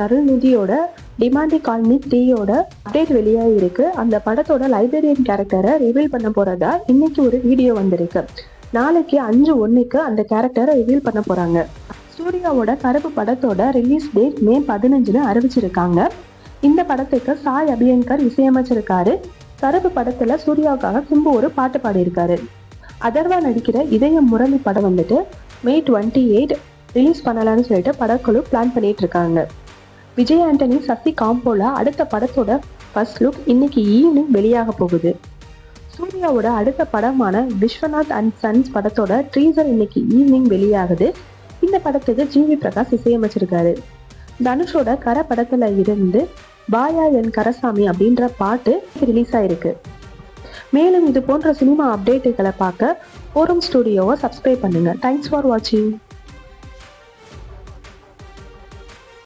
அருள்நிதியோட Demonte colony 3யோட update வெளியாகி இருக்கு. அந்த படத்தோட லைப்ரரியன் கேரக்டரை ரிவீல் பண்ண போறதா இன்னைக்கு ஒரு வீடியோ வந்திருக்கு. நாளைக்கு 5/1 அந்த கேரக்டரை ரிவீல் பண்ண போறாங்க. சூர்யாவோட கருப்பு படத்தோட ரிலீஸ் டேட் மே 15 அறிவிச்சிருக்காங்க. இந்த படத்துக்கு சாய் அபியங்கர் இசையமைச்சிருக்காரு. கருப்பு படத்துல சூர்யாவுக்காக சிம்பு ஒரு பாட்டு பாடியிருக்காரு. அதர்வா நடிக்கிற இதயம் முரளி படம் வந்துட்டு மே 28 ரிலீஸ் பண்ணலான்னு சொல்லிட்டு படக்குழு பிளான் பண்ணிட்டு இருக்காங்க. விஜய் ஆண்டனி சசி காம்போல அடுத்த படத்தோட ஃபர்ஸ்ட் லுக் இன்னைக்கு ஈவினிங் வெளியாக போகுது. சூர்யாவோட அடுத்த படமான விஸ்வநாத் அண்ட் சன்ஸ் படத்தோட ட்ரீசர் இன்னைக்கு ஈவினிங் வெளியாகுது. இந்த படத்துக்கு ஜிவி பிரகாஷ் இசையமைச்சிருக்காரு. தனுஷோட கர படத்துல இருந்து பாயா என் கரசாமி அப்படின்ற பாட்டு ரிலீஸ் ஆயிருக்கு. மேலும் இது போன்ற சினிமா அப்டேட்டுகளை பார்க்க ஃபோரம் ஸ்டுடியோவை சப்ஸ்கிரைப் பண்ணுங்க. தேங்க்ஸ் ஃபார் வாட்சிங்.